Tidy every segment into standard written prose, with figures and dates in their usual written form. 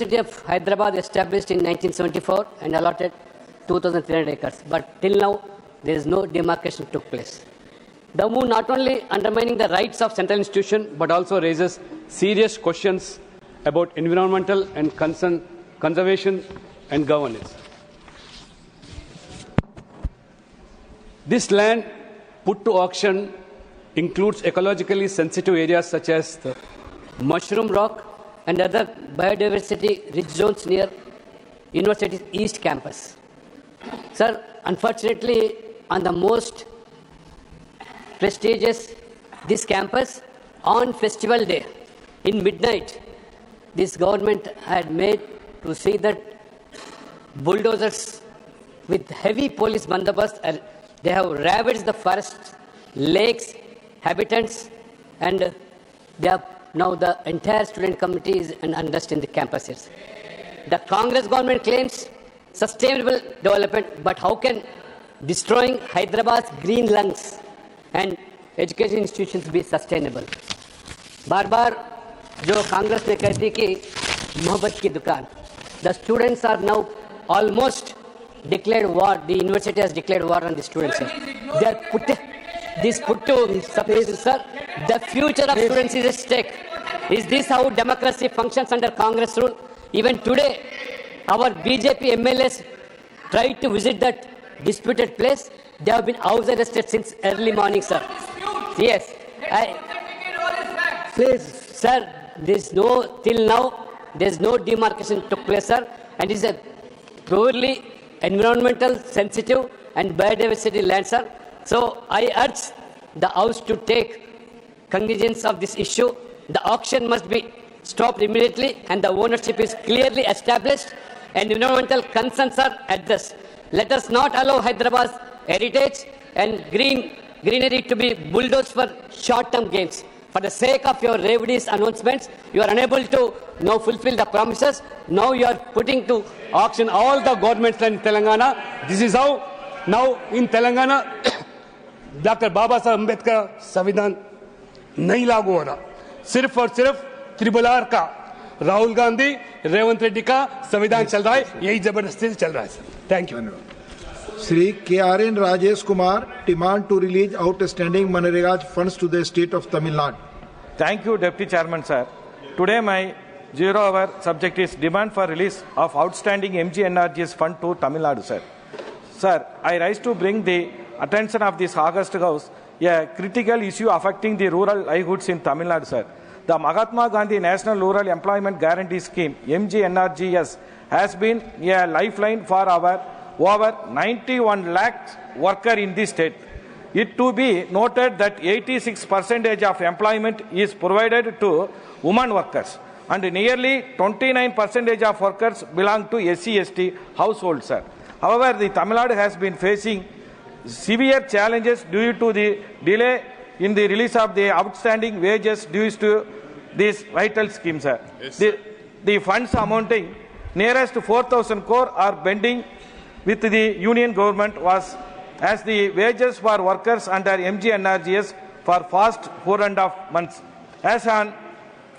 University of Hyderabad established in 1974 and allotted 2,300 acres. But till now, there is no demarcation took place. The move not only undermining the rights of central institution, but also raises serious questions about environmental and conservation and governance. This land put to auction includes ecologically sensitive areas such as the Mushroom Rock and other biodiversity-rich zones near University's East Campus. Sir, unfortunately, on the most prestigious this campus, on festival day, in midnight, this government had made to see that bulldozers with heavy police bandobast, they have ravaged the forests, lakes, habitats, and they have now the entire student community is in unrest in the campuses. The Congress government claims sustainable development, but how can destroying Hyderabad's green lungs and education institutions be sustainable? बार-बार जो कांग्रेस ने कहती कि मोहब्बत की दुकान, the students are now almost declared war. The university has declared war on the students. They are put to suppression, sir. The future of students is at stake. Is this how democracy functions under Congress rule? Even today, our BJP MLAs tried to visit that disputed place. They have been house arrested since early morning, sir. Yes. Please, sir, till now, there is no demarcation took place, sir, and it is a purely environmental sensitive and biodiversity land, sir. So I urge the House to take cognizance of this issue. The auction must be stopped immediately and the ownership is clearly established and environmental concerns are addressed. Let us not allow Hyderabad's heritage and greenery to be bulldozed for short-term gains. For the sake of your revenues announcements, you are unable to now fulfill the promises. Now you are putting to auction all the governments in Telangana. This is how now in Telangana, Dr. Baba Saheb Ambedkar संविधान नहीं लागू हो रहा. सिर्फ और सिर्फ त्रिपुल are का राहुल गांधी रेवंत रेड्डी का संविधान चल रहा है. यही जबरदस्ती से चल रहा है sir. Thank you. Sri K.R.N. Rajesh Kumar demand to release outstanding Manrega funds to the state of Tamil Nadu. Thank you, Deputy Chairman, sir. Today my 0-hour subject is demand for release of outstanding MGNRGS fund to Tamil Nadu, sir. Sir, I rise to bring the attention of this August House a critical issue affecting the rural livelihoods in Tamil Nadu, sir. The Mahatma Gandhi National Rural Employment Guarantee Scheme, MGNRGS, has been a lifeline for our over 91 lakh workers in the state. It to be noted that 86% of employment is provided to women workers and nearly 29% of workers belong to SC/ST households, sir. However, the Tamil Nadu has been facing severe challenges due to the delay in the release of the outstanding wages due to this vital scheme, sir. Yes, sir. The funds amounting nearest to 4,000 crore are pending with the union government was as the wages for workers under MGNRGS for past 4.5 months. As on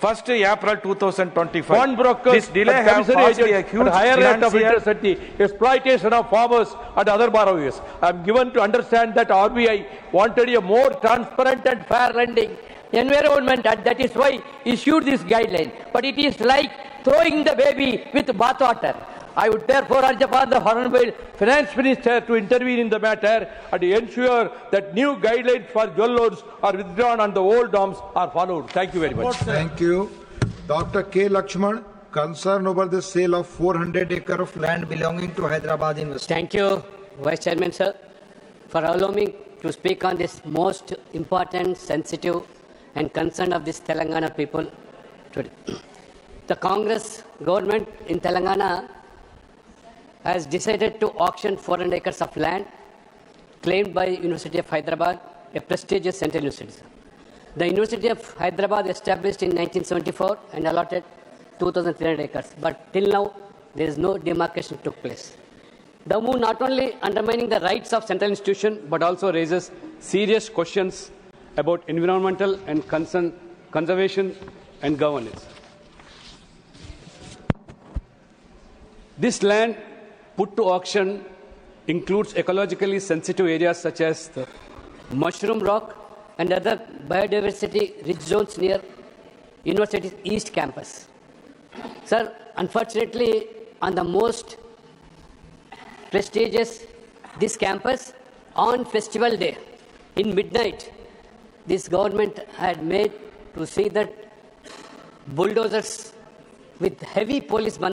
1st April 2025. Bond brokers, this delay has caused a huge higher rate of interest at the exploitation of farmers and other borrowers. I am given to understand that RBI wanted a more transparent and fair lending environment, and that is why issued this guideline. But it is like throwing the baby with bathwater. I would therefore urge upon the Honorable Finance Minister to intervene in the matter and ensure that new guidelines for jewel loans are withdrawn and the old norms are followed. Thank you very much. Thank you. Dr. K. Lakshman, concern over the sale of 400 acres of land belonging to Hyderabad University. Thank you, Vice Chairman, sir, for allowing me to speak on this most important, sensitive and concern of this Telangana people today. The Congress government in Telangana has decided to auction 400 acres of land claimed by University of Hyderabad, a prestigious central university. The University of Hyderabad established in 1974 and allotted 2,300 acres, but till now there is no demarcation took place. The move not only undermining the rights of central institution, but also raises serious questions about environmental and conservation and governance. This land put to auction includes ecologically sensitive areas such as the Mushroom Rock and other biodiversity rich zones near University's East Campus. Sir, unfortunately, on the most prestigious this campus, on festival day, in midnight, this government had made to see that bulldozers with heavy police bandopast